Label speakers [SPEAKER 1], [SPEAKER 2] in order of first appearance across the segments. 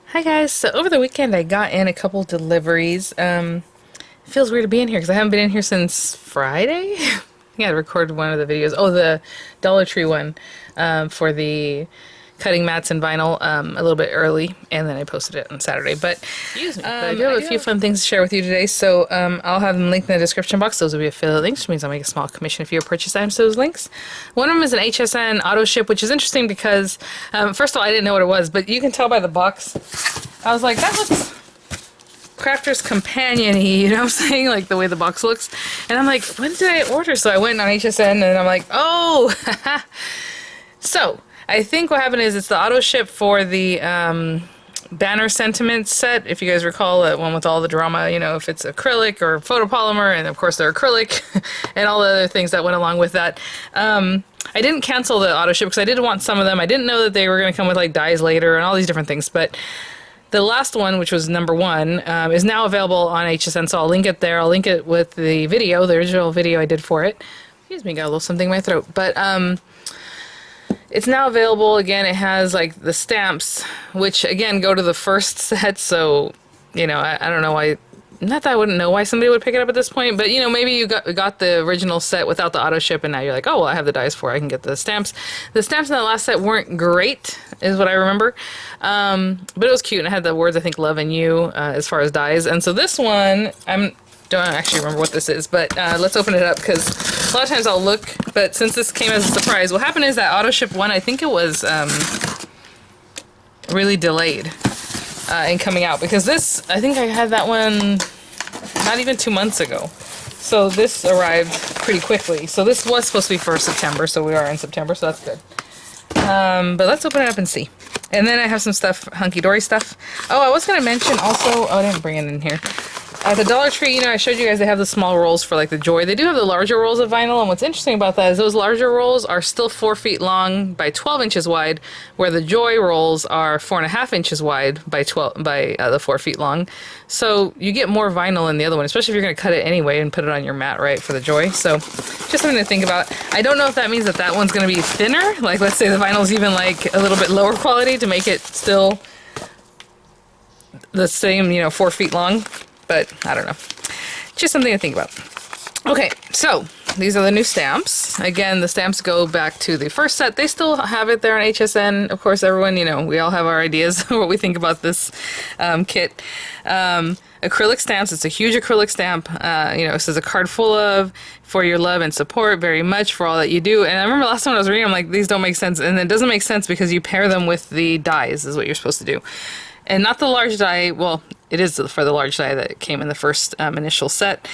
[SPEAKER 1] Hi guys, so over the weekend I got in a couple deliveries. It feels weird to be in here because I haven't been in here since Friday. I think I recorded one of the videos. Oh, the Dollar Tree one for the cutting mats and vinyl a little bit early, and then I posted it on Saturday. But excuse me, but I do have a few fun things to share with you today. So I'll have them linked in the description box. Those will be affiliate links, which means I'll make a small commission if you purchase items to those links. One of them is an HSN Auto-ship, which is interesting because first of all, I didn't know what it was, but you can tell by the box. I was like, that looks Crafter's Companion-y, you know what I'm saying? Like the way the box looks. And I'm like, when did I order? So I went on HSN and I'm like, oh! So, I think what happened is it's the auto ship for the banner sentiment set. If you guys recall, that one with all the drama, you know, if it's acrylic or photopolymer, and of course they're acrylic, and all the other things that went along with that. I didn't cancel the auto ship because I did want some of them. I didn't know that they were going to come with like dies later and all these different things, but the last one, which was number one, is now available on HSN, so I'll link it there. I'll link it with the video, the original video I did for it. Excuse me, got a little something in my throat. But it's now available again. It has like the stamps, which again go to the first set, so, you know, I don't know why. Not that I wouldn't know why somebody would pick it up at this point, but you know, maybe you got the original set without the auto ship, and now you're like, oh well, I have the dies for it. I can get the stamps. The stamps in the last set weren't great, is what I remember, but it was cute, and it had the words I think "love" and "you" as far as dies. And so this one, don't actually remember what this is, but let's open it up because a lot of times I'll look. But since this came as a surprise, what happened is that auto ship one, I think it was really delayed in coming out, because this, I think I had that one not even 2 months ago. So this arrived pretty quickly. So this was supposed to be for September, so we are in September, so that's good. But let's open it up and see. And then I have some stuff, Hunkydory stuff. Oh, I was going to mention also, oh, I didn't bring it in here. At the Dollar Tree, you know, I showed you guys they have the small rolls for like the Joy. They do have the larger rolls of vinyl, and what's interesting about that is those larger rolls are still 4 feet long by 12 inches wide, where the Joy rolls are 4.5 inches wide by the 4 feet long. So you get more vinyl in the other one, especially if you're going to cut it anyway and put it on your mat, right, for the Joy. So just something to think about. I don't know if that means that that one's going to be thinner. Like, let's say the vinyl's even like a little bit lower quality to make it still the same, you know, 4 feet long. But I don't know. Just something to think about. Okay, so these are the new stamps. Again, the stamps go back to the first set. They still have it there on HSN. Of course, everyone, you know, we all have our ideas what we think about this kit. Acrylic stamps. It's a huge acrylic stamp. You know, it says a card full of, for your love and support very much for all that you do. And I remember last time I was reading, I'm like, these don't make sense. And it doesn't make sense because you pair them with the dies is what you're supposed to do. And not the large die, well, it is for the large die that came in the first initial set.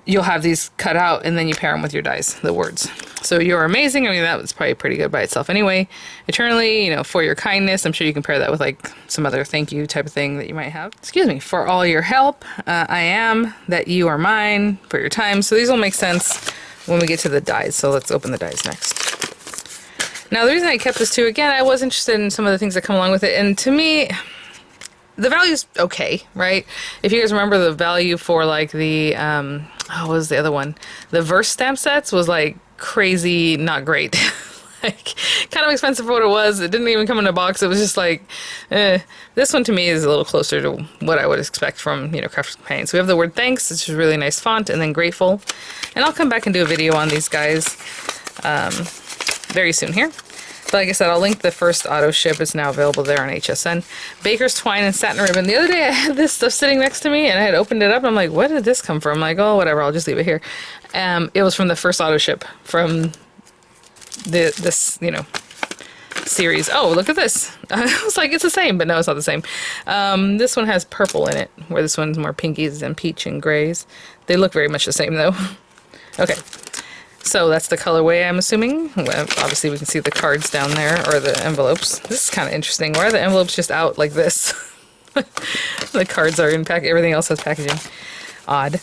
[SPEAKER 1] You'll have these cut out, and then you pair them with your dies, the words. So you're amazing. I mean, that was probably pretty good by itself anyway. Eternally, you know, for your kindness. I'm sure you can pair that with like some other thank you type of thing that you might have. Excuse me. For all your help, I am, that you are mine, for your time. So these will make sense when we get to the dies. So let's open the dies next. Now, the reason I kept this too, again, I was interested in some of the things that come along with it. And to me, the value's okay, right? If you guys remember the value for like the, what was the other one? The verse stamp sets was like crazy, not great. Like kind of expensive for what it was. It didn't even come in a box. It was just like, This one to me is a little closer to what I would expect from, you know, Crafter's Companion. So we have the word thanks, which is a really nice font, and then grateful. And I'll come back and do a video on these guys very soon here. But like I said, I'll link the first auto ship. It's now available there on HSN. Baker's Twine and Satin Ribbon. The other day I had this stuff sitting next to me, and I had opened it up. And I'm like, where did this come from? I'm like, oh, whatever. I'll just leave it here. It was from the first auto ship from this, you know, series. Oh, look at this. I was like, it's the same, but no, it's not the same. This one has purple in it, where this one's more pinkies and peach and grays. They look very much the same, though. Okay. So that's the colorway, I'm assuming. Well, obviously, we can see the cards down there, or the envelopes. This is kind of interesting. Why are the envelopes just out like this? The cards are in everything else has packaging. Odd.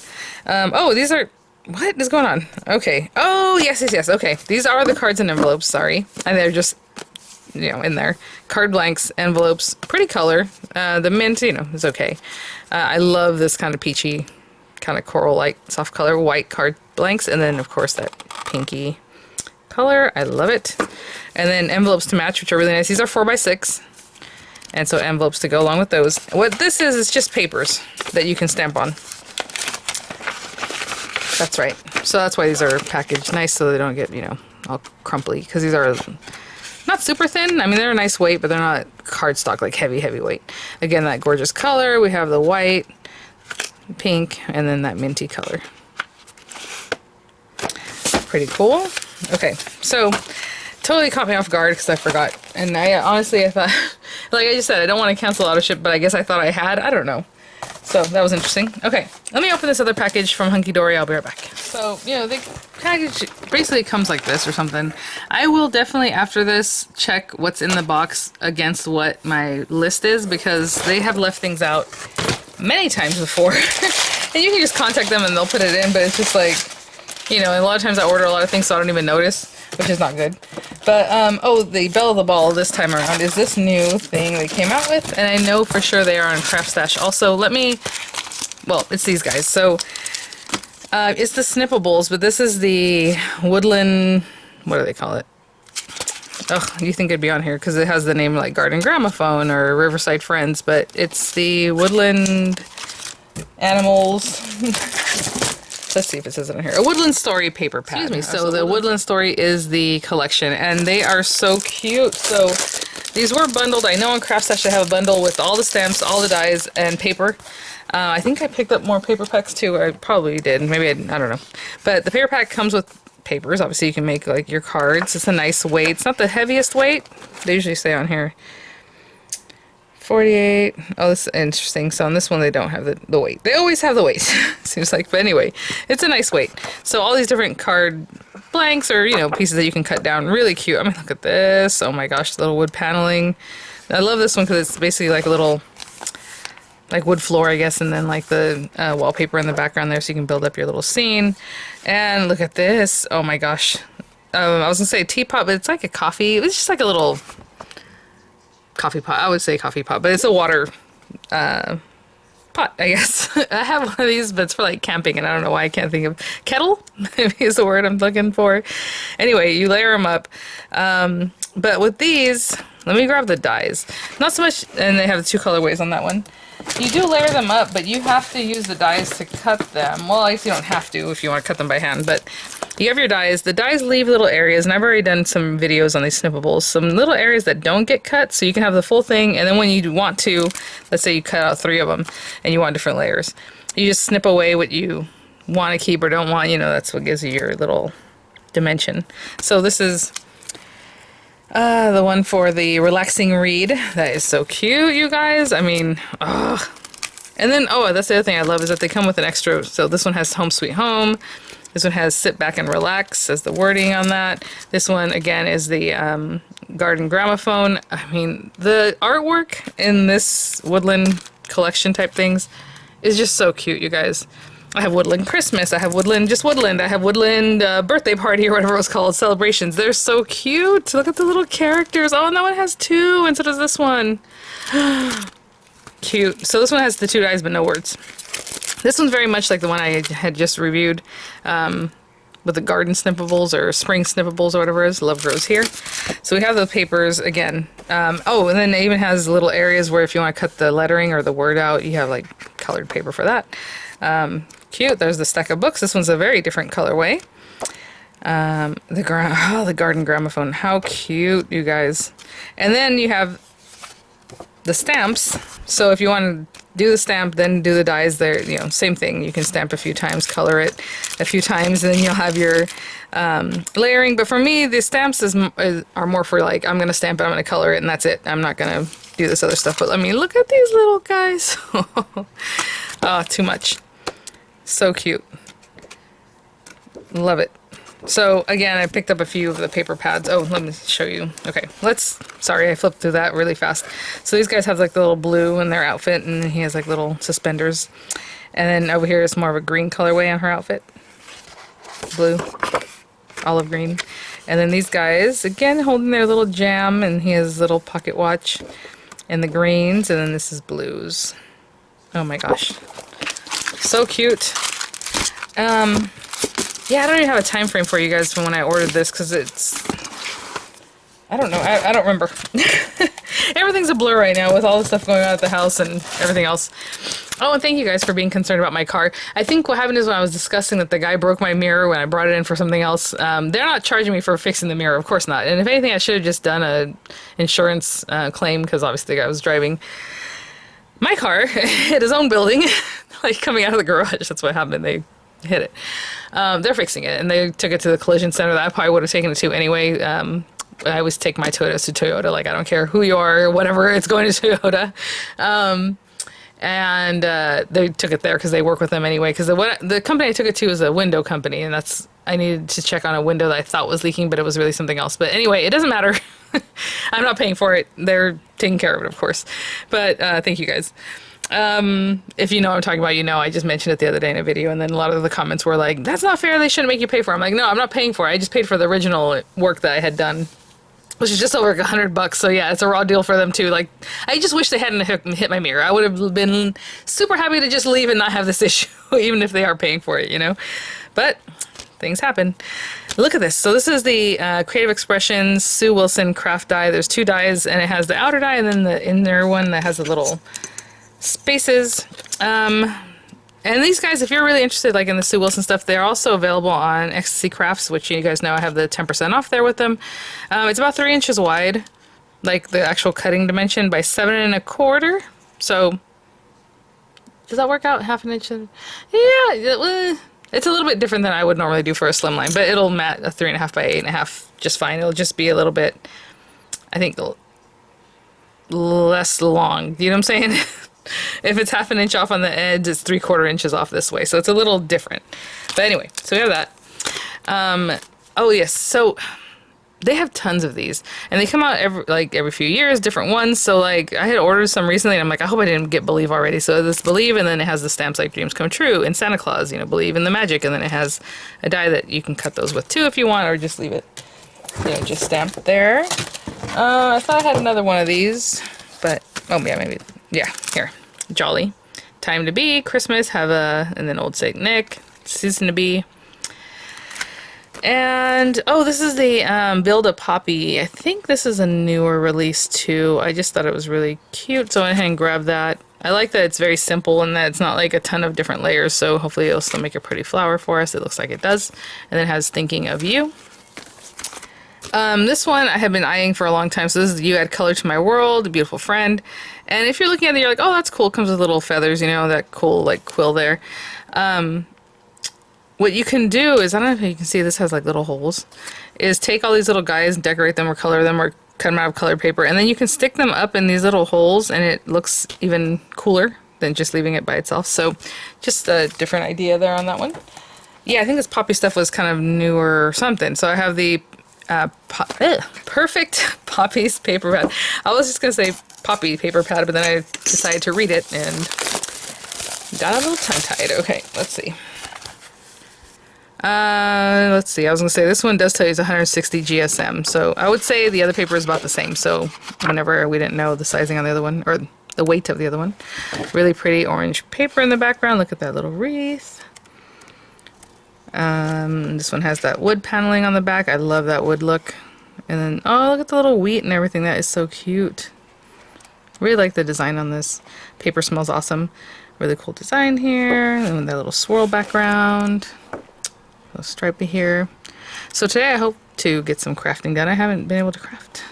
[SPEAKER 1] Oh, these are... What is going on? Okay. Oh, yes, yes, yes. Okay. These are the cards and envelopes, sorry. And they're just, you know, in there. Card blanks, envelopes, pretty color. The mint, you know, is okay. I love this kind of peachy, kind of coral-like soft color, white card blanks, and then of course that pinky color. I love it. And then envelopes to match, which are really nice. These are 4x6. And so envelopes to go along with those. What this is just papers that you can stamp on. That's right. So that's why these are packaged nice so they don't get, you know, all crumply. Because these are not super thin. I mean, they're a nice weight, but they're not cardstock, like heavy weight. Again, that gorgeous color. We have the white, pink, and then that minty color. Pretty cool. Okay, so totally caught me off guard because I forgot. And I honestly, I thought, like I just said, I don't want to cancel Autoship, but I guess I thought I had. I don't know. So that was interesting. Okay, let me open this other package from Hunkydory. I'll be right back. So, you know, the package basically comes like this or something. I will definitely, after this, check what's in the box against what my list is, because they have left things out many times before. And you can just contact them and they'll put it in, but it's just like, you know, and a lot of times I order a lot of things so I don't even notice, which is not good. But, oh, the belle of the ball this time around is this new thing they came out with, and I know for sure they are on Craft Stash. Also, let me, well, it's these guys. So, it's the Snippables, but this is the Woodland, what do they call it? Oh, you think it'd be on here because it has the name like Garden Gramophone or Riverside Friends, but it's the Woodland Animals. Let's see if it says it on here. A Woodland Story paper pad. Excuse me. So the Woodland Story is the collection, and they are so cute. So these were bundled. I know on Craft Stash I have a bundle with all the stamps, all the dies, and paper. I think I picked up more paper packs too. I probably did. Maybe I don't know. But the paper pack comes with papers. Obviously, you can make like your cards. It's a nice weight. It's not the heaviest weight. They usually say on here 48. Oh, this is interesting. So on this one, they don't have the weight. They always have the weight, seems like. But anyway, it's a nice weight. So all these different card blanks or, you know, pieces that you can cut down. Really cute. I mean, look at this. Oh my gosh, little wood paneling. I love this one because it's basically like a little, like wood floor, I guess, and then like the wallpaper in the background there so you can build up your little scene. And look at this. Oh my gosh. I was going to say teapot, but it's like a coffee. It's just like a little coffee pot. I would say coffee pot, but it's a water pot, I guess. I have one of these, but it's for like camping, and I don't know why I can't think of kettle. Maybe is the word I'm looking for. Anyway, you layer them up. But with these, let me grab the dies. Not so much, and they have the two colorways on that one. You do layer them up, but you have to use the dies to cut them. Well, I guess you don't have to if you want to cut them by hand, but you have your dies. The dies leave little areas, and I've already done some videos on these snippables. Some little areas that don't get cut, so you can have the full thing, and then when you want to, let's say you cut out 3 of them, and you want different layers, you just snip away what you want to keep or don't want. You know, that's what gives you your little dimension. So this is the one for the relaxing read. That is so cute, you guys. I mean, ugh. And then, oh, that's the other thing I love is that they come with an extra. So this one has Home Sweet Home. This one has Sit Back and Relax, says the wording on that. This one, again, is the Garden Gramophone. I mean, the artwork in this Woodland collection type things is just so cute, you guys. I have Woodland Christmas. I have Woodland, just Woodland. I have Woodland birthday party or whatever it was called, celebrations. They're so cute. Look at the little characters. Oh, and that one has 2, and so does this one. Cute. So this one has the 2 dies, but no words. This one's very much like the one I had just reviewed with the garden snippables or spring snippables or whatever it is. Love grows here. So we have the papers again. Oh, and then it even has little areas where if you want to cut the lettering or the word out, you have like colored paper for that. Cute. There's the stack of books. This one's a very different colorway. The Garden Gramophone. How cute, you guys. And then you have the stamps. So if you want to do the stamp, then do the dies there, you know, same thing. You can stamp a few times, color it a few times, and then you'll have your layering. But for me, the stamps are more for like, I'm going to stamp it, I'm going to color it, and that's it. I'm not going to do this other stuff. But I mean, look at these little guys. Oh, too much. So cute. Love it. So again, I picked up a few of the paper pads. Oh, let me show you. Okay, sorry, I flipped through that really fast. So these guys have like the little blue in their outfit, and he has like little suspenders. And then over here is more of a green colorway on her outfit. Blue, olive green. And then these guys, again, holding their little jam, and he has a little pocket watch. And the greens, and then this is blues. Oh my gosh. So cute. Yeah, I don't even have a time frame for you guys from when I ordered this because it's, I don't know, I don't remember. Everything's a blur right now with all the stuff going on at the house and everything else. Oh, and thank you guys for being concerned about my car. I think what happened is when I was discussing that the guy broke my mirror when I brought it in for something else, they're not charging me for fixing the mirror. Of course not. And if anything, I should have just done a insurance claim because obviously the guy was driving my car hit his own building, like coming out of the garage. That's what happened. They hit it. They're fixing it, and they took it to the collision center that I probably would have taken it to anyway. I always take my Toyotas to Toyota. Like, I don't care who you are or whatever, it's going to Toyota. And they took it there because they work with them anyway. Because the company I took it to is a window company, and I needed to check on a window that I thought was leaking, but it was really something else. But anyway, it doesn't matter. I'm not paying for it. They're taking care of it, of course. But thank you guys. If you know what I'm talking about, you know, I just mentioned it the other day in a video, and then a lot of the comments were like, that's not fair, they shouldn't make you pay for it. I'm like, no, I'm not paying for it. I just paid for the original work that I had done, which is just over $100. So yeah, it's a raw deal for them too. Like, I just wish they hadn't hit my mirror. I would have been super happy to just leave and not have this issue, even if they are paying for it, you know? But things happen. Look at this. So this is the Creative Expressions Sue Wilson craft die. There's 2 dies, and it has the outer die and then the inner one that has the little spaces. And these guys, if you're really interested like in the Sue Wilson stuff, they're also available on Ecstasy Crafts, which you guys know I have the 10% off there with them. It's about 3 inches wide, like the actual cutting dimension, by 7 1/4. So does that work out? Half an inch? Yeah, it's a little bit different than I would normally do for a slimline, but it'll mat a 3.5 by 8.5 just fine. It'll just be a little bit, I think, less long. You know what I'm saying? If it's half an inch off on the edge, it's 3/4 inches off this way. So it's a little different. But anyway, so we have that. Oh yes, so they have tons of these, and they come out every few years, different ones. So like I had ordered some recently, and I'm like, I hope I didn't get Believe already. So this Believe, and then it has the stamps like Dreams Come True and Santa Claus, you know, Believe in the Magic, and then it has a die that you can cut those with too if you want, or just leave it, you know, just stamped there. I thought I had another one of these, but oh yeah, maybe. Yeah, here. Jolly. Time to Be, Christmas, and then Old Saint Nick, Season to Be. And, oh, this is the Build a Poppy. I think this is a newer release too. I just thought it was really cute, so I went ahead and grabbed that. I like that it's very simple and that it's not like a ton of different layers, so hopefully it'll still make a pretty flower for us. It looks like it does. And then it has Thinking of You. This one I have been eyeing for a long time. So this is You Add Color to My World, Beautiful Friend. And if you're looking at it, you're like, oh, that's cool. It comes with little feathers, you know, that cool, like, quill there. What you can do is, I don't know if you can see, this has, like, little holes, is take all these little guys and decorate them or color them or cut them out of colored paper. And then you can stick them up in these little holes, and it looks even cooler than just leaving it by itself. So just a different idea there on that one. Yeah, I think this poppy stuff was kind of newer or something. So I have the Perfect Poppies paper pad. I was just gonna say Poppy paper pad, but then I decided to read it and got a little tongue-tied. Okay, let's see. I was gonna say this one does tell you it's 160 GSM, so I would say the other paper is about the same. So whenever we didn't know the sizing on the other one, or the weight of the other one. Really pretty orange paper in the background. Look at that little wreath. This one has that wood paneling on the back. I love that wood look. And then, oh, look at the little wheat and everything. That is so cute. Really like the design on this. Paper smells awesome. Really cool design here. And with that little swirl background. A little stripey here. So today I hope to get some crafting done. I haven't been able to craft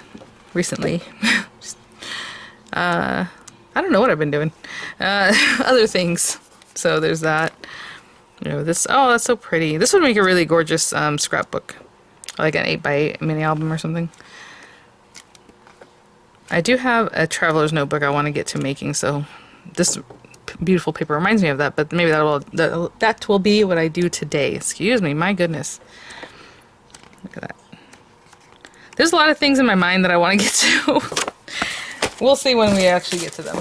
[SPEAKER 1] recently. I don't know what I've been doing. Other things. So there's that. You know, this, oh, that's so pretty. This would make a really gorgeous scrapbook. Like an 8x8 mini album or something. I do have a traveler's notebook I want to get to making, so this beautiful paper reminds me of that, but maybe that will be what I do today. Excuse me, my goodness. Look at that. There's a lot of things in my mind that I want to get to. We'll see when we actually get to them.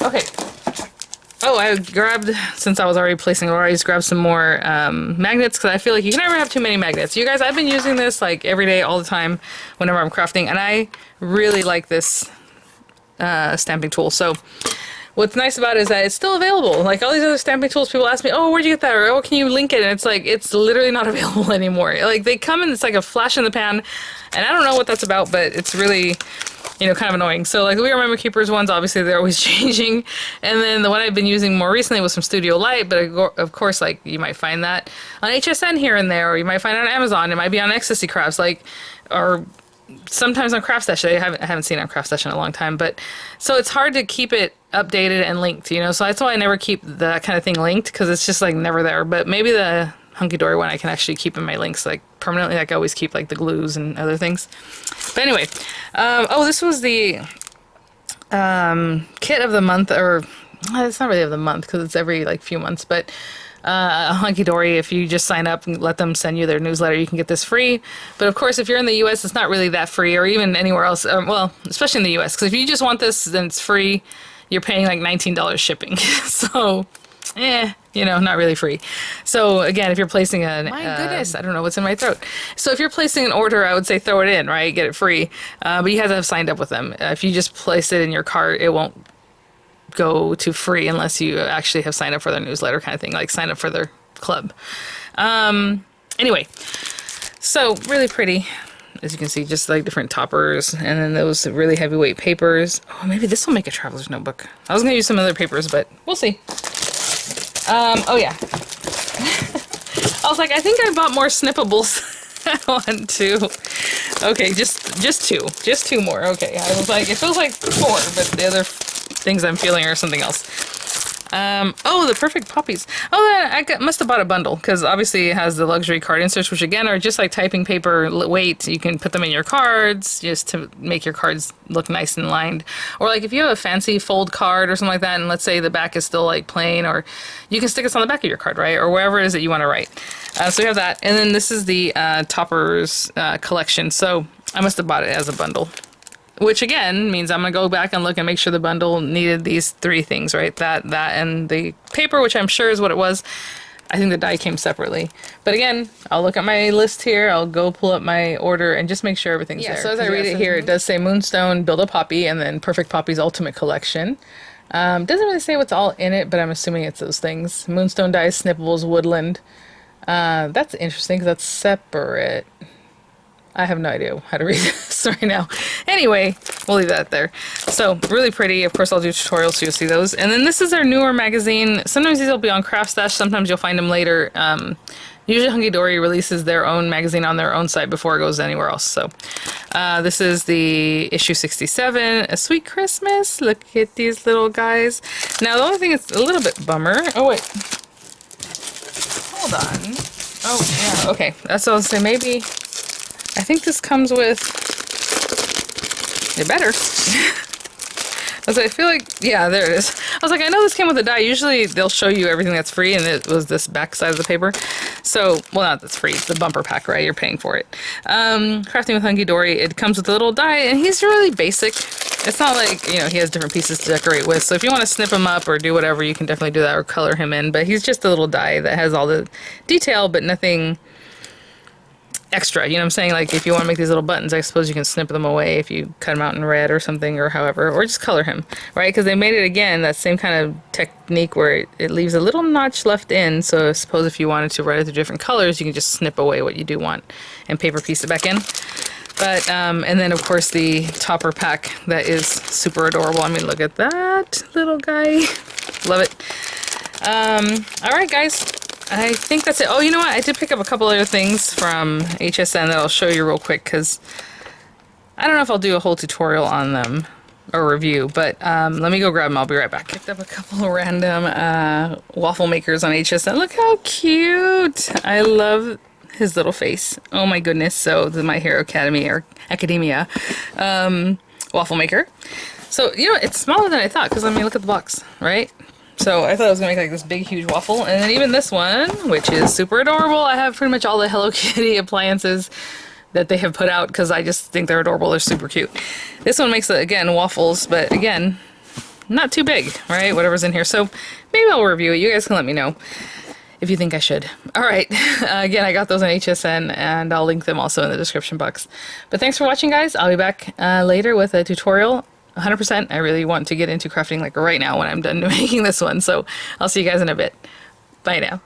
[SPEAKER 1] Okay. Oh, I grabbed, since I was already placing order, I just grabbed some more magnets, because I feel like you can never have too many magnets. You guys, I've been using this like every day, all the time, whenever I'm crafting, and I really like this stamping tool. So what's nice about it is that it's still available. Like all these other stamping tools, people ask me, oh, where'd you get that? Or, oh, can you link it? And it's like, it's literally not available anymore. Like they come and it's like a flash in the pan, and I don't know what that's about, but it's really, you know, kind of annoying. So like the We Remember Keepers ones, obviously they're always changing. And then the one I've been using more recently was from Studio Light, but of course, like you might find that on HSN here and there, or you might find it on Amazon. It might be on Ecstasy Crafts, like, or sometimes on Craft Stash. I haven't seen it on Craft Stash in a long time, but so it's hard to keep it updated and linked, you know, so that's why I never keep that kind of thing linked, because it's just like never there. But maybe the Hunkydory one I can actually keep in my links like permanently, like I always keep like the glues and other things. But anyway, oh, this was the kit of the month, or it's not really of the month because it's every like few months, but Hunkydory, if you just sign up and let them send you their newsletter, you can get this free. But of course, if you're in the US, it's not really that free, or even anywhere else. Well, especially in the US, because if you just want this, then it's free. You're paying like $19 shipping. So, you know, not really free. So again, if you're placing an, my goodness, I don't know what's in my throat. So if you're placing an order, I would say throw it in, right? Get it free. But you have to have signed up with them. If you just place it in your cart, it won't go to free unless you actually have signed up for their newsletter kind of thing, like sign up for their club. Anyway, so really pretty, as you can see, just like different toppers, and then those really heavyweight papers. Oh, maybe this will make a traveler's notebook. I was gonna use some other papers, but we'll see. Oh yeah. I was like, I think I bought more snippables. One, two. Okay, just two more. Okay, I was like, it feels like 4, but the other things I'm feeling are something else. Oh, the perfect poppies. Oh, must have bought a bundle, because obviously it has the luxury card inserts, which again are just like typing paper weight. You can put them in your cards just to make your cards look nice and lined. Or like if you have a fancy fold card or something like that, and let's say the back is still like plain, or you can stick this on the back of your card, right? Or wherever it is that you want to write. So we have that. And then this is the toppers collection. So I must have bought it as a bundle. Which again means I'm going to go back and look and make sure the bundle needed these 3 things, right? That, and the paper, which I'm sure is what it was. I think the die came separately. But again, I'll look at my list here. I'll go pull up my order and just make sure everything's there. So as I read it here, it does say Moonstone, Build a Poppy, and then Perfect Poppy's Ultimate Collection. Doesn't really say what's all in it, but I'm assuming it's those things. Moonstone dies, Snippables, Woodland. That's interesting because that's separate. I have no idea how to read this right now. Anyway, we'll leave that there. So, really pretty. Of course, I'll do tutorials so you'll see those. And then this is their newer magazine. Sometimes these will be on Craft Stash. Sometimes you'll find them later. Usually Hunkydory releases their own magazine on their own site before it goes anywhere else. So, this is the issue 67, A Sweet Christmas. Look at these little guys. Now, the only thing that's a little bit bummer. Oh, wait. Hold on. Oh, yeah. Okay. That's what I was saying. Maybe... I think this comes with, it better. I feel like, yeah, there it is. I was like, I know this came with a die. Usually they'll show you everything that's free, and it was this back side of the paper. So, well, not that's free. It's the bumper pack, right? You're paying for it. Crafting with Hunkydory. It comes with a little die, and he's really basic. It's not like, you know, he has different pieces to decorate with. So if you want to snip him up or do whatever, you can definitely do that or color him in. But he's just a little die that has all the detail, but nothing extra, you know what I'm saying? Like if you want to make these little buttons, I suppose you can snip them away if you cut them out in red or something, or however, or just color him, right? Because they made it again that same kind of technique where it leaves a little notch left in. So I suppose if you wanted to write it to different colors, you can just snip away what you do want and paper piece it back in. But and then of course the topper pack that is super adorable. I mean, look at that little guy. Love it. All right, guys. I think that's it. Oh, you know what? I did pick up a couple other things from HSN that I'll show you real quick, because I don't know if I'll do a whole tutorial on them or review, but let me go grab them. I'll be right back. Picked up a couple of random waffle makers on HSN. Look how cute! I love his little face. Oh my goodness. So the My Hero Academia waffle maker. So, you know, it's smaller than I thought, because I mean, look at the box, right? So I thought I was going to make like this big, huge waffle. And then even this one, which is super adorable. I have pretty much all the Hello Kitty appliances that they have put out because I just think they're adorable. They're super cute. This one makes, again, waffles, but again, not too big, right? Whatever's in here. So maybe I'll review it. You guys can let me know if you think I should. All right. Again, I got those on HSN, and I'll link them also in the description box. But thanks for watching, guys. I'll be back later with a tutorial 100%. I really want to get into crafting like right now when I'm done making this one. So I'll see you guys in a bit. Bye now.